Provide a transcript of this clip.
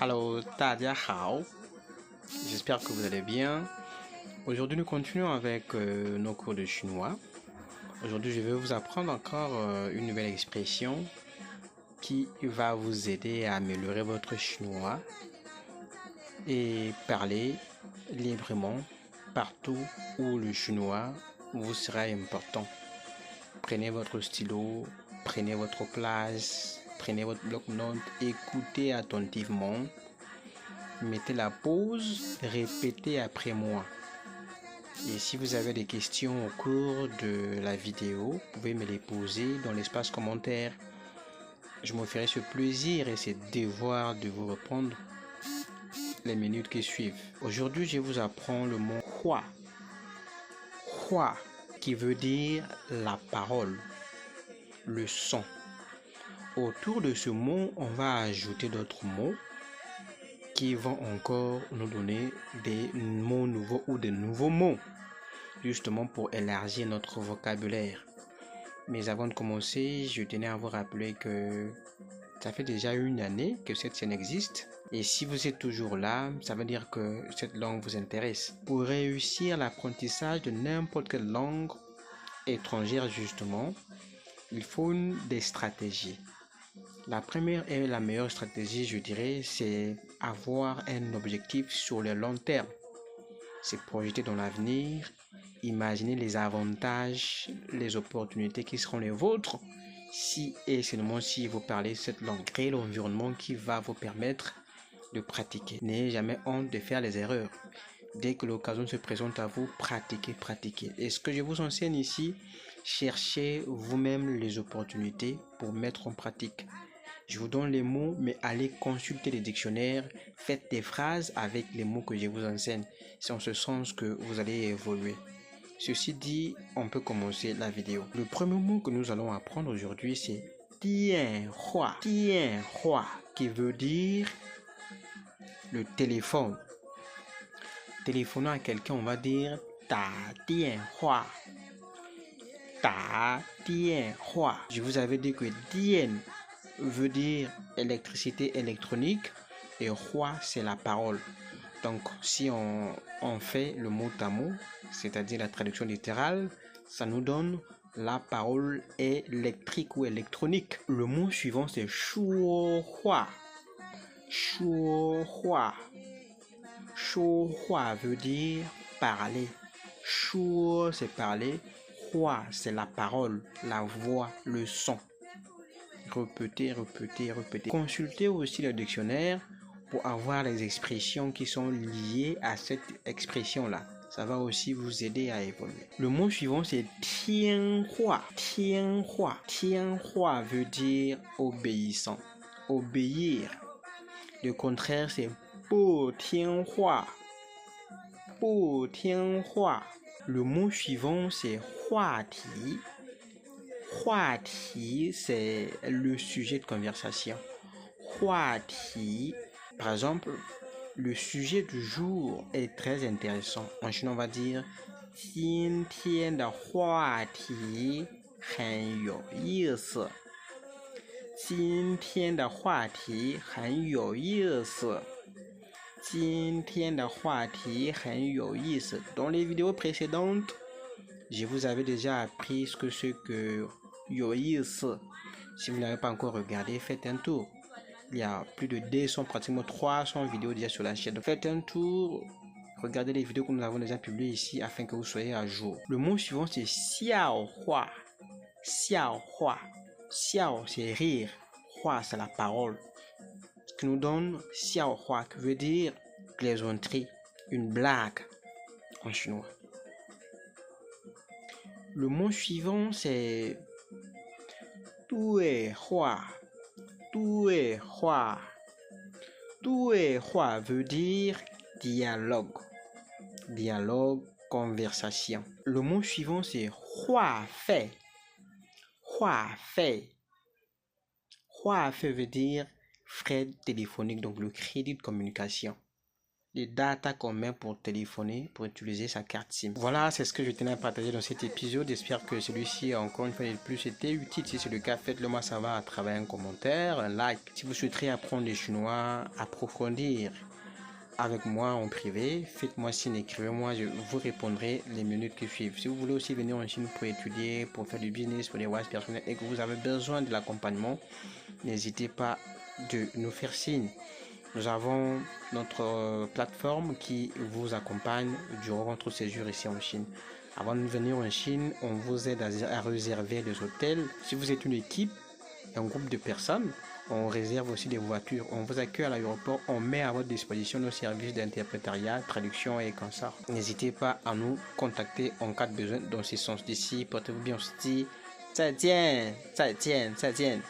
Hello, 大家好. J'espère que vous allez bien. Aujourd'hui, nous continuons avec nos cours de chinois. Aujourd'hui, je vais vous apprendre encore une nouvelle expression qui va vous aider à améliorer votre chinois et parler librement partout où le chinois vous sera important. Prenez votre stylo, prenez votre place, prenez votre bloc-notes, écoutez attentivement. Mettez la pause, répétez après moi. Et si vous avez des questions au cours de la vidéo, vous pouvez me les poser dans l'espace commentaire. Je me ferai ce plaisir et ce devoir de vous répondre les minutes qui suivent. Aujourd'hui, je vous apprends le mot hua. Hua, qui veut dire la parole, le son. Autour de ce mot, on va ajouter d'autres mots qui vont encore nous donner des mots nouveaux ou des nouveaux mots, justement pour élargir notre vocabulaire. Mais avant de commencer, je tenais à vous rappeler que ça fait déjà une année que cette chaîne existe. Et si vous êtes toujours là, ça veut dire que cette langue vous intéresse. Pour réussir l'apprentissage de n'importe quelle langue étrangère, justement, il faut des stratégies. La première et la meilleure stratégie, je dirais, c'est avoir un objectif sur le long terme. C'est projeter dans l'avenir, imaginer les avantages, les opportunités qui seront les vôtres si et seulement si vous parlez cette langue. Créer l'environnement qui va vous permettre de pratiquer. N'ayez jamais honte de faire les erreurs. Dès que l'occasion se présente à vous, pratiquez. Et ce que je vous enseigne ici, cherchez vous-même les opportunités pour mettre en pratique. Je vous donne les mots, mais allez consulter les dictionnaires, faites des phrases avec les mots que je vous enseigne. C'est en ce sens que vous allez évoluer. Ceci dit, on peut commencer la vidéo. Le premier mot que nous allons apprendre aujourd'hui, c'est Dianhua. Dianhua, qui veut dire le téléphone. Téléphonant à quelqu'un, on va dire Ta Dianhua. Ta Dianhua. Je vous avais dit que Dian veut dire électricité électronique et Hua c'est la parole. Donc si on fait le mot à mot, c'est-à-dire la traduction littérale, ça nous donne la parole électrique ou électronique. Le mot suivant c'est shuohua. Shuohua. Shuohua veut dire parler. Shuo c'est parler, hua c'est la parole, la voix, le son. Répétez. Consultez aussi le dictionnaire pour avoir les expressions qui sont liées à cette expression-là. Ça va aussi vous aider à évoluer. Le mot suivant, c'est tianhua. Tianhua. Tianhua veut dire obéissant. Obéir. Le contraire, c'est po tianhua. Po tianhua. Le mot suivant, c'est huati. Huati, c'est le sujet de conversation. Huati, par exemple, le sujet du jour est très intéressant. En chinois, on va dire 今天的话题很有意思。今天的话题很有意思。今天的话题很有意思。Dans les vidéos précédentes, je vous avais déjà appris ce que c'est que yoïs. Si vous n'avez pas encore regardé, faites un tour. Il y a plus de 200, pratiquement 300 vidéos déjà sur la chaîne. Donc faites un tour, regardez les vidéos que nous avons déjà publiées ici afin que vous soyez à jour. Le mot suivant c'est xiaohua. Xiaohua. Xiao c'est rire. Hua c'est la parole. Ce qui nous donne xiaohua, qui veut dire plaisanterie, une blague en chinois. Le mot suivant c'est Duehua. Duehua. Duehua veut dire dialogue. Dialogue, conversation. Le mot suivant c'est huafei. Huafei. Huafei veut dire frais téléphonique, donc le crédit de communication. les data qu'on met pour téléphoner, pour utiliser sa carte SIM. Voilà, c'est ce que je tenais à partager dans cet épisode. J'espère que celui-ci, encore une fois de plus, était utile. Si c'est le cas, faites-le moi savoir à travers un commentaire, un like. Si vous souhaiterez apprendre le chinois, approfondir avec moi en privé, faites-moi signe, écrivez-moi, je vous répondrai les minutes qui suivent. Si vous voulez aussi venir en Chine pour étudier, pour faire du business, pour des voyages personnels et que vous avez besoin de l'accompagnement, n'hésitez pas de nous faire signe. Nous avons notre plateforme qui vous accompagne durant votre séjour ici en Chine. Avant de venir en Chine, on vous aide à réserver des hôtels. Si vous êtes une équipe, un groupe de personnes, on réserve aussi des voitures. On vous accueille à l'aéroport, on met à votre disposition nos services d'interprétariat, traduction et consort. N'hésitez pas à nous contacter en cas de besoin dans ce sens. D'ici, portez-vous bien, on se dit 再见，再见，再见。